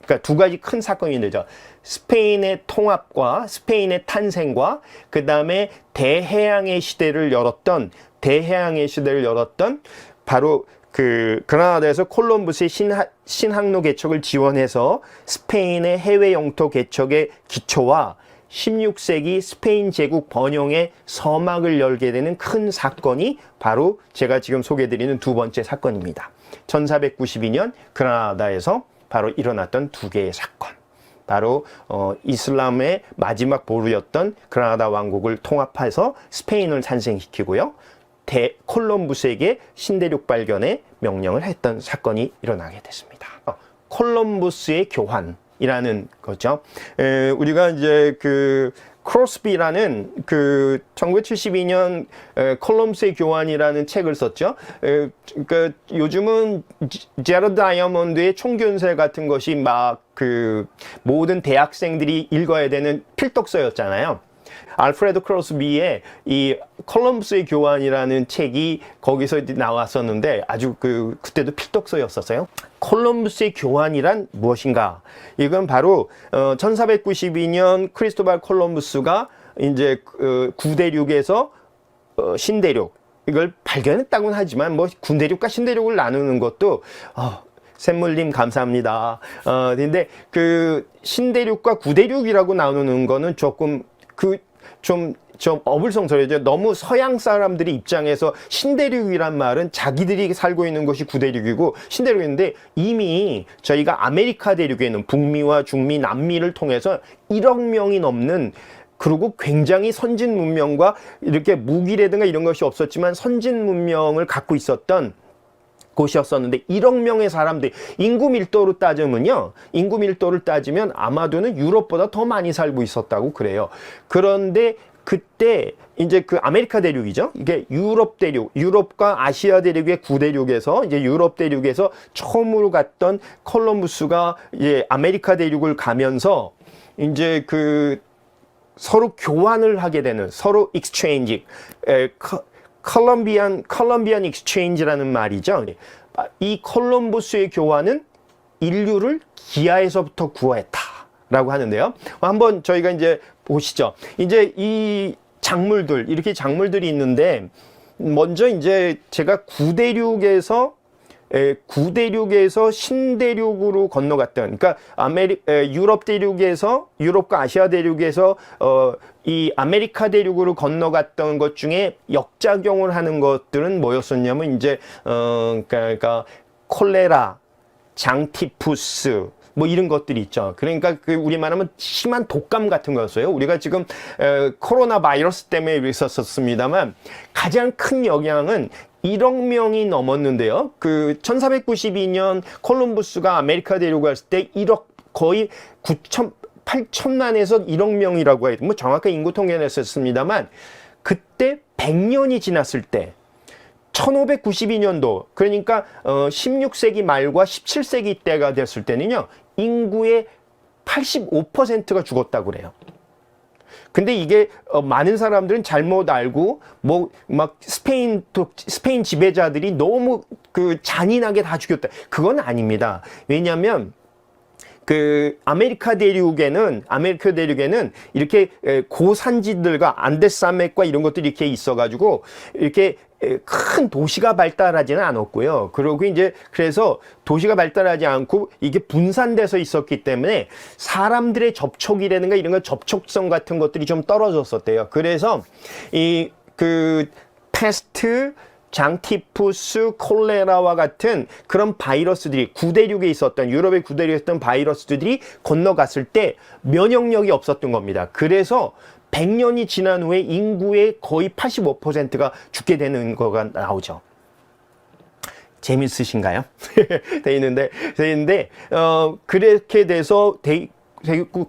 그러니까 두 가지 큰 사건이 되죠. 스페인의 통합과 스페인의 탄생과 그 다음에 대해양의 시대를 열었던 바로 그 그라나다에서 콜럼부스의 신항로 개척을 지원해서 스페인의 해외 영토 개척의 기초와 16세기 스페인 제국 번영의 서막을 열게 되는 큰 사건이 바로 제가 지금 소개해드리는 두 번째 사건입니다. 1492년 그라나다에서 바로 일어났던 두 개의 사건. 바로 이슬람의 마지막 보루였던 그라나다 왕국을 통합해서 스페인을 탄생시키고요. 콜럼부스에게 신대륙 발견의 명령을 했던 사건이 일어나게 됐습니다. 콜럼부스의 교환이라는 거죠. 우리가 이제 그 크로스비라는 그 1972년 콜럼부스의 교환이라는 책을 썼죠. 그러니까 요즘은 제러드 다이아몬드의 총균세 같은 것이 막 그 모든 대학생들이 읽어야 되는 필독서였잖아요. 알프레드 크로스비의 이 콜럼부스의 교환이라는 책이 거기서 나왔었는데 아주 그때도 필독서였었어요. 콜럼부스의 교환이란 무엇인가? 이건 바로 1492년 크리스토발 콜럼부스가 이제 구대륙에서 신대륙 이걸 발견했다고는 하지만 뭐 군대륙과 신대륙을 나누는 것도 샘물님 감사합니다. 근데 그 신대륙과 구대륙이라고 나누는 거는 조금 좀 어불성설이죠. 너무 서양 사람들이 입장에서 신대륙이란 말은 자기들이 살고 있는 것이 구대륙이고 신대륙인데 이미 저희가 아메리카 대륙에는 북미와 중미, 남미를 통해서 1억 명이 넘는 그리고 굉장히 선진 문명과 이렇게 무기라든가 이런 것이 없었지만 선진 문명을 갖고 있었던 곳이었었는데 1억 명의 사람들이 인구 밀도를 따지면 아마도는 유럽보다 더 많이 살고 있었다고 그래요. 그런데 그때 이제 그 아메리카 대륙이죠. 이게 유럽 대륙, 유럽과 아시아 대륙의 구대륙에서 이제 유럽 대륙에서 처음으로 갔던 콜럼부스가 이제 아메리카 대륙을 가면서 이제 그 서로 교환을 하게 되는 서로 익스체인지 컬럼비안 익스체인지라는 말이죠. 이 콜럼부스의 교환은 인류를 기아에서부터 구했다라고 하는데요. 한번 저희가 이제 보시죠. 이제 이 작물들, 이렇게 작물들이 있는데, 먼저 이제 제가 구대륙에서 신대륙으로 건너갔던, 그러니까 유럽 대륙에서, 유럽과 아시아 대륙에서 이 아메리카 대륙으로 건너갔던 것 중에 역작용을 하는 것들은 뭐였었냐면 이제 그러니까 콜레라, 장티푸스 뭐 이런 것들이 있죠. 그러니까 그 우리 말하면 심한 독감 같은 거였어요. 우리가 지금 코로나 바이러스 때문에 있었습니다만 가장 큰 영향은 1억 명이 넘었는데요. 그 1492년 콜럼부스가 아메리카 대륙을 갔을 때 1억 거의 8천만에서 1억 명이라고 해도 뭐 정확한 인구 통계는 했었습니다만 그때 100년이 지났을 때 1592년도 그러니까 16세기 말과 17세기 때가 됐을 때는요. 인구의 85%가 죽었다고 그래요. 근데 이게 많은 사람들은 잘못 알고 뭐 막 스페인 지배자들이 너무 그 잔인하게 다 죽였다. 그건 아닙니다. 왜냐하면 그 아메리카 대륙에는 이렇게 고산지들과 안데스산맥과 이런 것들이 이렇게 있어가지고 이렇게 큰 도시가 발달하지는 않았고요. 그리고 이제 그래서 도시가 발달하지 않고 이게 분산돼서 있었기 때문에 사람들의 접촉이라든가 이런 거 접촉성 같은 것들이 좀 떨어졌었대요. 그래서 이 그 패스트 장티푸스, 콜레라와 같은 그런 바이러스들이 구대륙에 있었던 유럽의 구대륙에 있었던 바이러스들이 건너갔을 때 면역력이 없었던 겁니다. 그래서 100년이 지난 후에 인구의 거의 85%가 죽게 되는 거가 나오죠. 재밌으신가요? 돼 있는데 그렇게 돼서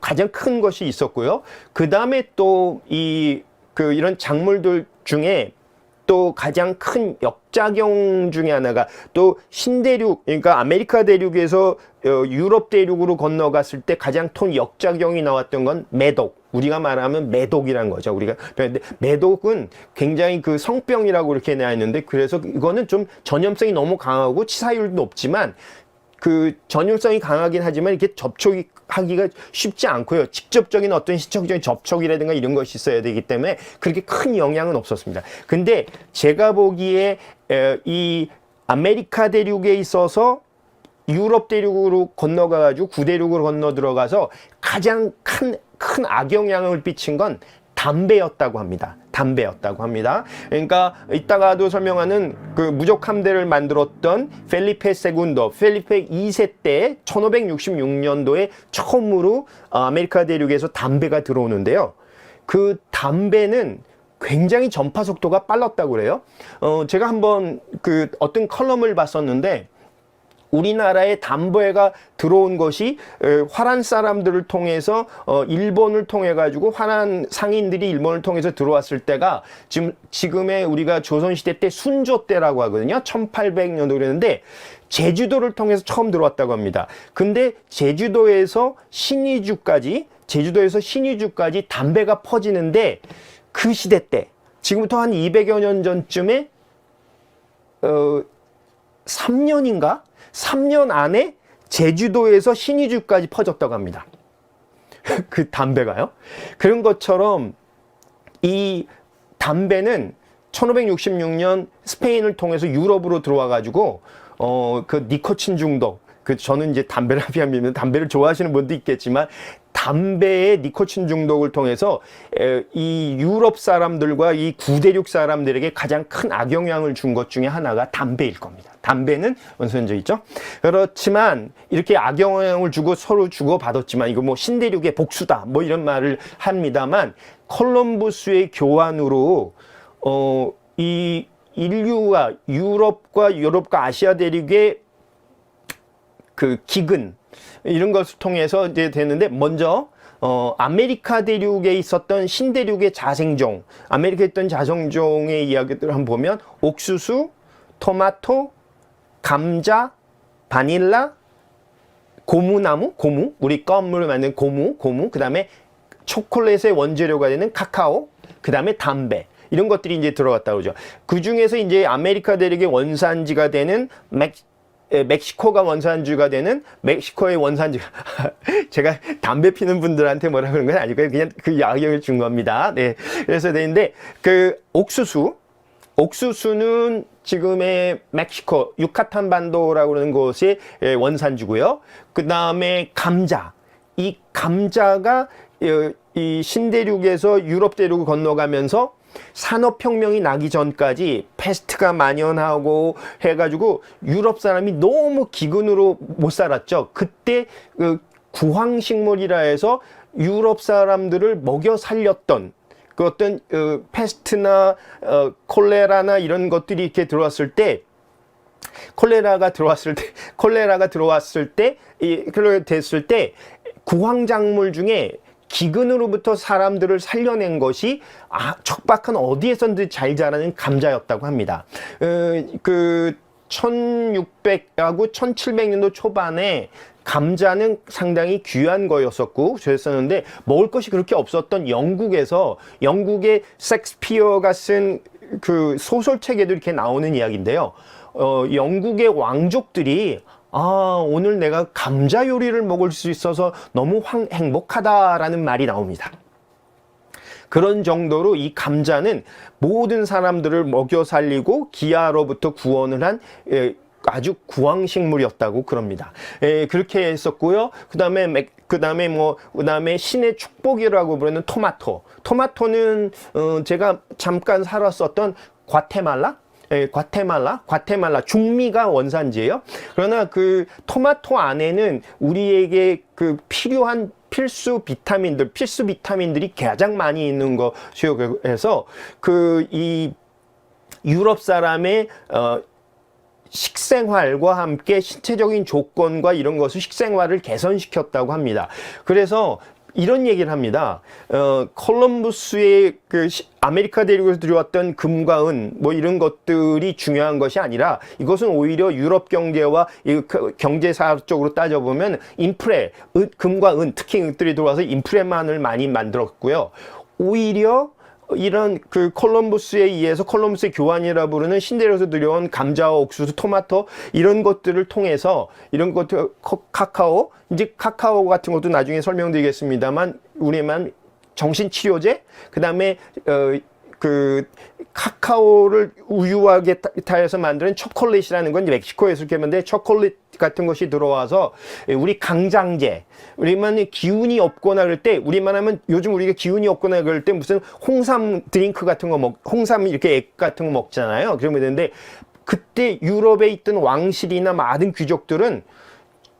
가장 큰 것이 있었고요. 그 다음에 또 이런 작물들 중에 또 가장 큰 역작용 중에 하나가 또 신대륙, 그러니까 아메리카 대륙에서 유럽 대륙으로 건너갔을 때 가장 큰 역작용이 나왔던 건 매독. 우리가 말하면 매독이란 거죠. 우리가 근데 매독은 굉장히 그 성병이라고 이렇게 나와 있는데 그래서 이거는 좀 전염성이 너무 강하고 치사율도 높지만 그 전율성이 강하긴 하지만 이렇게 접촉하기가 쉽지 않고요. 직접적인 어떤 시청적인 접촉이라든가 이런 것이 있어야 되기 때문에 그렇게 큰 영향은 없었습니다. 근데 제가 보기에 이 아메리카 대륙에 있어서 유럽 대륙으로 건너가가지고 구대륙으로 건너 들어가서 가장 큰 악영향을 끼친 건 담배였다고 합니다. 담배였다고 합니다. 그러니까 이따가도 설명하는 그 무적 함대를 만들었던 펠리페 세군도, 펠리페 2세 때 1566년도에 처음으로 아메리카 대륙에서 담배가 들어오는데요. 그 담배는 굉장히 전파 속도가 빨랐다고 그래요. 제가 한번 그 어떤 컬럼을 봤었는데 우리나라에 담배가 들어온 것이 화란 사람들을 통해서 일본을 통해 가지고 화란 상인들이 일본을 통해서 들어왔을 때가 지금의 우리가 조선시대 때 순조 때라고 하거든요. 1800년도 그랬는데 제주도를 통해서 처음 들어왔다고 합니다. 근데 제주도에서 신의주까지 담배가 퍼지는데 그 시대 때 지금부터 한 200여 년 전쯤에 3년 안에 제주도에서 신의주까지 퍼졌다고 합니다. 그 담배가요. 그런 것처럼 이 담배는 1566년 스페인을 통해서 유럽으로 들어와 가지고 그 니코틴 중독, 저는 이제 담배를 합의하면 담배를 좋아하시는 분도 있겠지만 담배의 니코틴 중독을 통해서 이 유럽 사람들과 이 구대륙 사람들에게 가장 큰 악영향을 준 것 중에 하나가 담배일 겁니다. 담배는 원소연제있죠. 그렇지만 이렇게 악영향을 주고 서로 주고받았지만 이거 뭐 신대륙의 복수다 뭐 이런 말을 합니다만 콜럼부스의 교환으로 이 인류가 유럽과 아시아 대륙의 그 기근 이런 것을 통해서 이제 되는데 먼저 아메리카 대륙에 있었던 신대륙의 자생종, 아메리카에 있던 자생종의 이야기들을 한번 보면 옥수수, 토마토, 감자, 바닐라, 고무나무, 우리 껌을 만드는 고무, 그 다음에 초콜릿의 원재료가 되는 카카오, 그 다음에 담배. 이런 것들이 이제 들어갔다고 그러죠. 그 중에서 이제 아메리카 대륙의 원산지가 되는 멕시코가 원산지가 되는 멕시코의 원산지가 제가 담배 피는 분들한테 뭐라 그런 건 아니고요. 그냥 그 야경을 준 겁니다. 네. 그래서 되는데 그 옥수수는 지금의 멕시코 유카탄 반도라고 하는 곳의 원산지고요. 그 다음에 감자. 이 감자가 이 신대륙에서 유럽 대륙을 건너가면서 산업혁명이 나기 전까지 패스트가 만연하고 해가지고 유럽 사람이 너무 기근으로 못 살았죠. 그때 구황식물이라 해서 유럽 사람들을 먹여 살렸던 그 어떤 패스트나 콜레라나 이런 것들이 이렇게 들어왔을 때 콜레라가 들어왔을 때 그렇게 됐을 때 구황작물 중에 기근으로부터 사람들을 살려낸 것이 척박한 어디에선지 잘 자라는 감자였다고 합니다. 그 1600하고 1700년도 초반에 감자는 상당히 귀한 거였었고 그랬었는데 먹을 것이 그렇게 없었던 영국의 섹스피어가 쓴 그 소설책에도 이렇게 나오는 이야기인데요. 영국의 왕족들이 오늘 내가 감자 요리를 먹을 수 있어서 너무 행복하다라는 말이 나옵니다. 그런 정도로 이 감자는 모든 사람들을 먹여 살리고 기아로부터 구원을 한 아주 구황식물이었다고 그럽니다. 그렇게 했었고요. 그다음에 신의 축복이라고 부르는 토마토는 제가 잠깐 살았었던 과테말라 중미가 원산지예요. 그러나 그 토마토 안에는 우리에게 그 필요한 필수 비타민들이 가장 많이 있는 것이요. 그래서 이 유럽 사람의 식생활과 함께 신체적인 조건과 이런 것을 식생활을 개선시켰다고 합니다. 그래서 이런 얘기를 합니다. 콜럼부스의 그 아메리카 대륙에서 들여왔던 금과 은 뭐 이런 것들이 중요한 것이 아니라 이것은 오히려 유럽 경제와 경제사 쪽으로 따져보면 금과 은 특히 은들이 들어와서 인프레만을 많이 만들었고요. 오히려 이런 그 콜럼버스에 의해서 콜럼버스의 교환이라 부르는 신대륙에서 들여온 감자와 옥수수, 토마토 이런 것들을 통해서 이런 것들 카카오 이제 카카오 같은 것도 나중에 설명드리겠습니다만 우리만 정신치료제 그다음에 그 카카오를 우유하게 타해서 만드는 초콜릿이라는 건 멕시코에서 이렇게 만든 초콜릿 같은 것이 들어와서 우리 강장제 우리만 기운이 없거나 그럴 때 우리만 하면 요즘 우리가 기운이 없거나 그럴 때 무슨 홍삼 드링크 같은 거 홍삼 이렇게 액 같은 거 먹잖아요. 그러면 되는데 그때 유럽에 있던 왕실이나 많은 귀족들은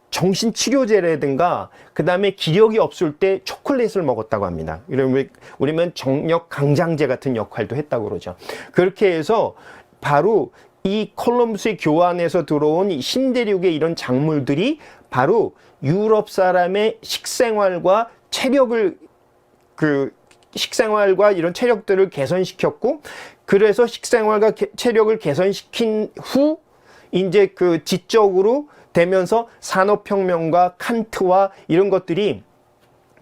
정신치료제라든가 그 다음에 기력이 없을 때 초콜릿을 먹었다고 합니다. 우리면 정력 강장제 같은 역할도 했다고 그러죠. 그렇게 해서 바로 이 콜럼버스의 교환에서 들어온 이 신대륙의 이런 작물들이 바로 유럽 사람의 식생활과 식생활과 이런 체력들을 개선시켰고 그래서 식생활과 체력을 개선시킨 후 이제 그 지적으로 되면서 산업혁명과 칸트와 이런 것들이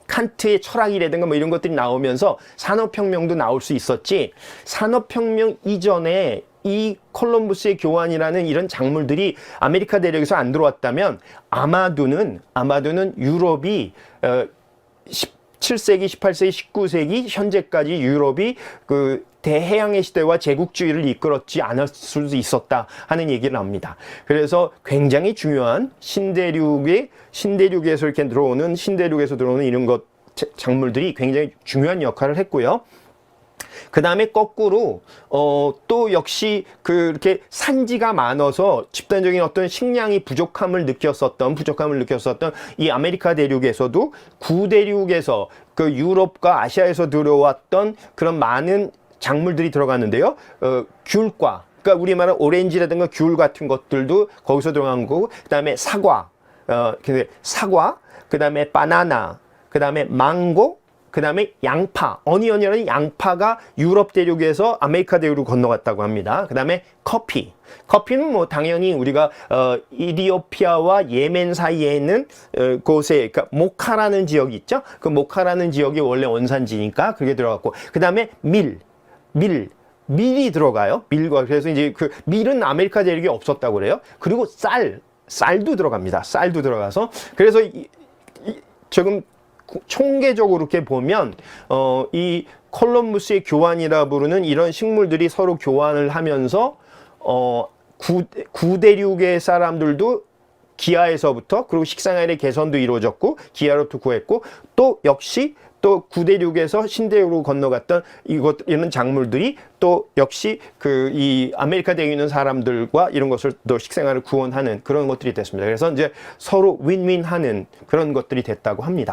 칸트의 철학이라든가 뭐 이런 것들이 나오면서 산업혁명도 나올 수 있었지 산업혁명 이전에 이 콜럼버스의 교환이라는 이런 작물들이 아메리카 대륙에서 안 들어왔다면 아마도는 유럽이 17세기, 18세기, 19세기 현재까지 유럽이 그 대해양의 시대와 제국주의를 이끌었지 않을 수도 있었다 하는 얘기를 합니다. 그래서 굉장히 중요한 신대륙에서 이렇게 들어오는 이런 작물들이 굉장히 중요한 역할을 했고요. 그 다음에 거꾸로 또 역시 그렇게 산지가 많아서 집단적인 어떤 식량이 부족함을 느꼈었던 이 아메리카 대륙에서도 구대륙에서 그 유럽과 아시아에서 들어왔던 그런 많은 작물들이 들어갔는데요. 귤과 그러니까 우리 말하는 오렌지라든가 귤 같은 것들도 거기서 들어간 거고 그다음에 사과, 그다음에 바나나, 그다음에 망고, 그다음에 양파, 어니언이라는 양파가 유럽 대륙에서 아메리카 대륙으로 건너갔다고 합니다. 그다음에 커피는 뭐 당연히 우리가 이디오피아와 예멘 사이에 있는 곳에 그러니까 모카라는 지역이 있죠. 그 모카라는 지역이 원래 원산지니까 그게 들어갔고 그다음에 밀이 들어가요. 그래서 이제 그 밀은 아메리카 대륙에 없었다고 그래요. 그리고 쌀도 들어갑니다. 쌀도 들어가서 그래서 지금 총계적으로 이렇게 보면 이 콜럼버스의 교환이라 부르는 이런 식물들이 서로 교환을 하면서 구대륙의 사람들도 기아에서부터 그리고 식생활의 개선도 이루어졌고 기아로부터 구했고 또 역시 또 구대륙에서 신대륙으로 건너갔던 이런 작물들이 또 역시 이 아메리카 대륙에 있는 사람들과 이런 것을 또 식생활을 구원하는 그런 것들이 됐습니다. 그래서 이제 서로 윈윈하는 그런 것들이 됐다고 합니다.